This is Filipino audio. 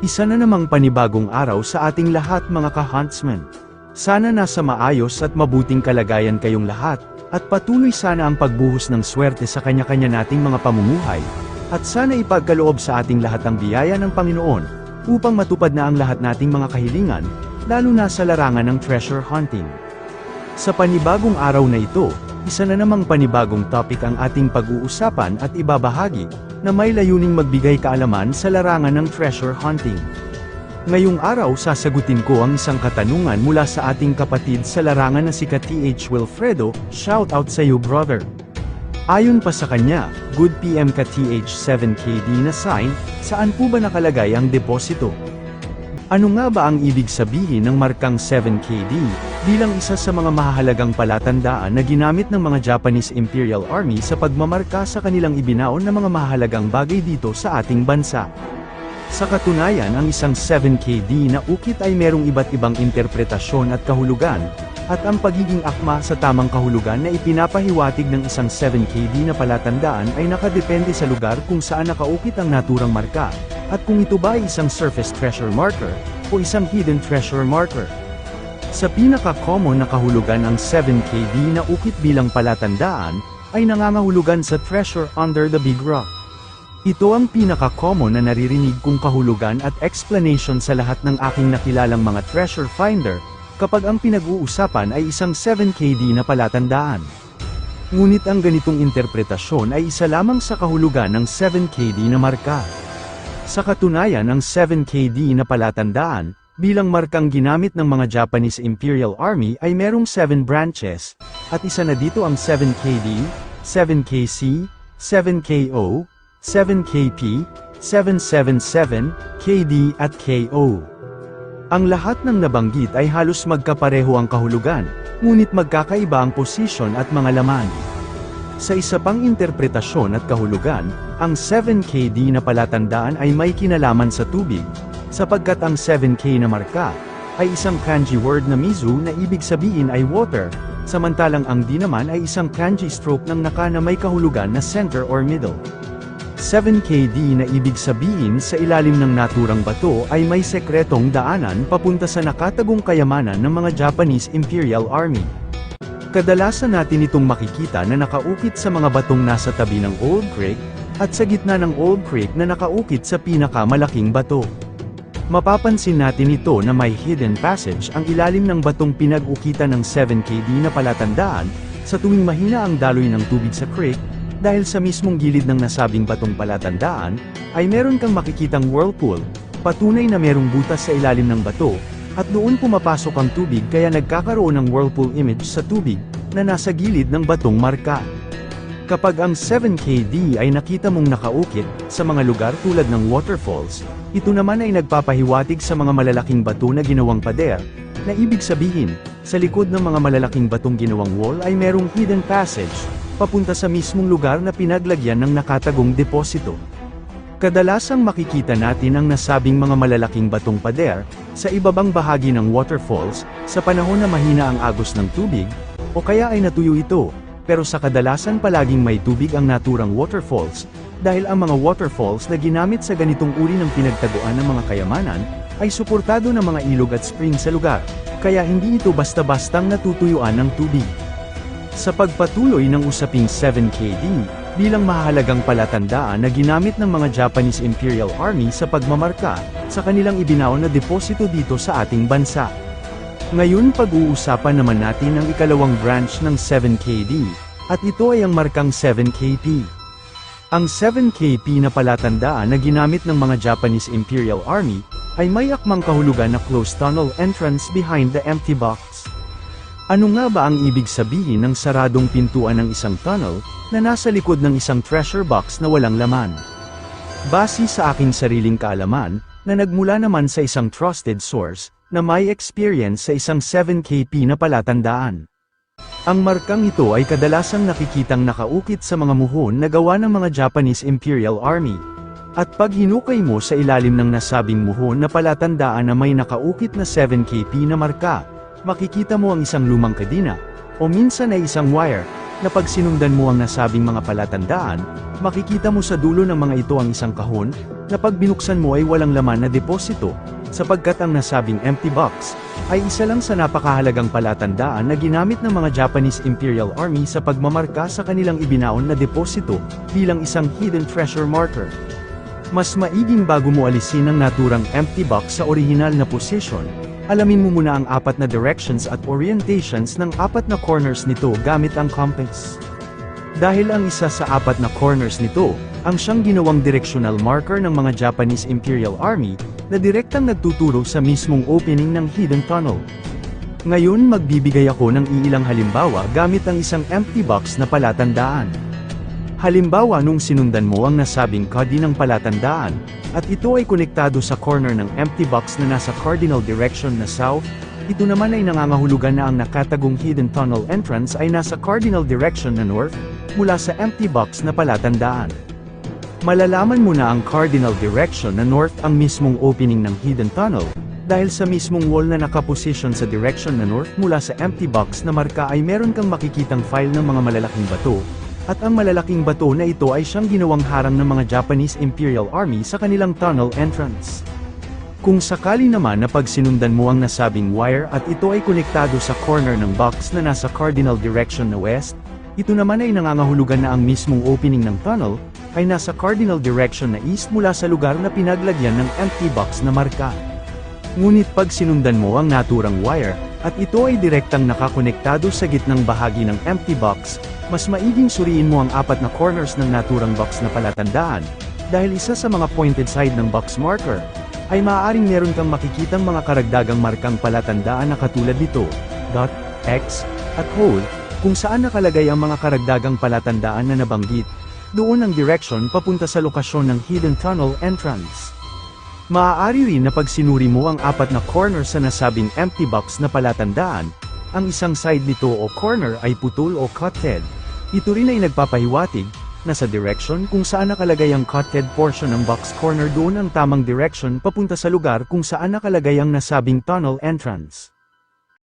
Isa na namang panibagong araw sa ating lahat mga ka-huntsman. Sana nasa maayos at mabuting kalagayan kayong lahat, at patuloy sana ang pagbuhos ng swerte sa kanya-kanya nating mga pamumuhay, at sana ipagkaloob sa ating lahat ang biyaya ng Panginoon, upang matupad na ang lahat nating mga kahilingan, lalo na sa larangan ng treasure hunting. Sa panibagong araw na ito, isa na namang panibagong topic ang ating pag-uusapan at ibabahagi, na may layuning magbigay kaalaman sa larangan ng treasure hunting. Ngayong araw sasagutin ko ang isang katanungan mula sa ating kapatid sa larangan na si Ka-TH Wilfredo, shout out sa iyo brother. Ayon pa sa kanya, good PM Ka-TH 7KD na sign, saan po ba nakalagay ang deposito? Ano nga ba ang ibig sabihin ng markang 7KD, bilang isa sa mga mahahalagang palatandaan na ginamit ng mga Japanese Imperial Army sa pagmamarka sa kanilang ibinaon na mga mahahalagang bagay dito sa ating bansa? Sa katunayan ang isang 7KD na ukit ay merong iba't ibang interpretasyon at kahulugan, at ang pagiging akma sa tamang kahulugan na ipinapahiwatig ng isang 7KD na palatandaan ay nakadepende sa lugar kung saan nakaukit ang naturang marka, at kung ito ba ay isang surface treasure marker, o isang hidden treasure marker. Sa pinaka-common na kahulugan ang 7KD na ukit bilang palatandaan, ay nangangahulugan sa treasure under the big rock. Ito ang pinaka-common na naririnig kong kahulugan at explanation sa lahat ng aking nakilalang mga treasure finder, kapag ang pinag-uusapan ay isang 7KD na palatandaan. Ngunit ang ganitong interpretasyon ay isa lamang sa kahulugan ng 7KD na marka. Sa katunayan ang 7KD na palatandaan, bilang markang ginamit ng mga Japanese Imperial Army ay merong 7 branches, at isa na dito ang 7KD, 7KC, 7KO, 7KP, 777, KD at KO. Ang lahat ng nabanggit ay halos magkapareho ang kahulugan, ngunit magkakaiba ang posisyon at mga laman. Sa isa pang interpretasyon at kahulugan, ang 7KD na palatandaan ay may kinalaman sa tubig, sapagkat ang 7K na marka, ay isang kanji word na mizu na ibig sabihin ay water, samantalang ang di naman ay isang kanji stroke ng naka na may kahulugan na center or middle. 7KD na ibig sabihin sa ilalim ng naturang bato ay may sekretong daanan papunta sa nakatagong kayamanan ng mga Japanese Imperial Army. Kadalasan natin itong makikita na nakaukit sa mga batong nasa tabi ng Old Creek, at sa gitna ng Old Creek na nakaukit sa pinakamalaking bato. Mapapansin natin ito na may hidden passage ang ilalim ng batong pinag-ukitan ng 7KD na palatandaan, sa tuwing mahina ang daloy ng tubig sa creek, dahil sa mismong gilid ng nasabing batong palatandaan, ay meron kang makikitang whirlpool, patunay na merong butas sa ilalim ng bato, at doon pumapasok ang tubig kaya nagkakaroon ng whirlpool image sa tubig, na nasa gilid ng batong marka. Kapag ang 7KD ay nakita mong nakaukit, sa mga lugar tulad ng waterfalls, ito naman ay nagpapahiwatig sa mga malalaking bato na ginawang pader, na ibig sabihin, sa likod ng mga malalaking batong ginawang wall ay merong hidden passage, papunta sa mismong lugar na pinaglagyan ng nakatagong deposito. Kadalasang makikita natin ang nasabing mga malalaking batong pader, sa ibabang bahagi ng waterfalls, sa panahon na mahina ang agos ng tubig, o kaya ay natuyo ito, pero sa kadalasan palaging may tubig ang naturang waterfalls, dahil ang mga waterfalls na ginamit sa ganitong uri ng pinagtaguan ng mga kayamanan, ay suportado ng mga ilog at spring sa lugar, kaya hindi ito basta-bastang natutuyuan ng tubig. Sa pagpatuloy ng usaping 7KD, bilang mahalagang palatandaan na ginamit ng mga Japanese Imperial Army sa pagmamarka, sa kanilang ibinaon na deposito dito sa ating bansa. Ngayon pag-uusapan naman natin ang ikalawang branch ng 7KD, at ito ay ang markang 7KP. Ang 7KP na palatandaan na ginamit ng mga Japanese Imperial Army, ay may akmang kahulugan na closed tunnel entrance behind the empty box. Ano nga ba ang ibig sabihin ng saradong pintuan ng isang tunnel, na nasa likod ng isang treasure box na walang laman? Base sa aking sariling kaalaman, na nagmula naman sa isang trusted source, na may experience sa isang 7KP na palatandaan. Ang markang ito ay kadalasang nakikitang nakaukit sa mga muhon na gawa ng mga Japanese Imperial Army. At pag hinukay mo sa ilalim ng nasabing muhon na palatandaan na may nakaukit na 7KP na marka, makikita mo ang isang lumang kadina, o minsan ay isang wire, na pag sinundan mo ang nasabing mga palatandaan, makikita mo sa dulo ng mga ito ang isang kahon, na pag binuksan mo ay walang laman na deposito, sapagkat ang nasabing empty box, ay isa lang sa napakahalagang palatandaan na ginamit ng mga Japanese Imperial Army sa pagmamarka sa kanilang ibinaon na deposito, bilang isang hidden treasure marker. Mas maiging bago mo alisin ang naturang empty box sa orihinal na position, alamin mo muna ang 4 na directions at orientations ng 4 na corners nito gamit ang compass. Dahil ang isa sa 4 na corners nito, ang siyang ginawang directional marker ng mga Japanese Imperial Army, na direktang nagtuturo sa mismong opening ng hidden tunnel. Ngayon magbibigay ako ng iilang halimbawa gamit ang isang empty box na palatandaan. Halimbawa nung sinundan mo ang nasabing kadi ng palatandaan, at ito ay konektado sa corner ng empty box na nasa cardinal direction na south, ito naman ay nangangahulugan na ang nakatagong hidden tunnel entrance ay nasa cardinal direction na north, mula sa empty box na palatandaan. Malalaman mo na ang cardinal direction na north ang mismong opening ng hidden tunnel, dahil sa mismong wall na nakaposisyon sa direction na north mula sa empty box na marka ay meron kang makikitang file ng mga malalaking bato, at ang malalaking bato na ito ay siyang ginawang harang ng mga Japanese Imperial Army sa kanilang tunnel entrance. Kung sakali naman na pag sinundan mo ang nasabing wire at ito ay konektado sa corner ng box na nasa cardinal direction na west, ito naman ay nangangahulugan na ang mismong opening ng tunnel, ay nasa cardinal direction na east mula sa lugar na pinaglagyan ng empty box na marka. Ngunit pag sinundan mo ang naturang wire, at ito ay direktang nakakonektado sa gitnang bahagi ng empty box, mas maiging suriin mo ang 4 na corners ng naturang box na palatandaan, dahil isa sa mga pointed side ng box marker, ay maaaring meron kang makikitang mga karagdagang markang palatandaan na katulad nito, dot, X, at hole, kung saan nakalagay ang mga karagdagang palatandaan na nabanggit, doon ang direction papunta sa lokasyon ng hidden tunnel entrance. Maaari rin na pag sinuri mo ang 4 na corner sa nasabing empty box na palatandaan, ang isang side nito o corner ay putol o cut-head. Ito rin ay nagpapahiwatig, na sa direction kung saan nakalagay ang cut-head portion ng box corner doon ang tamang direction papunta sa lugar kung saan nakalagay ang nasabing tunnel entrance.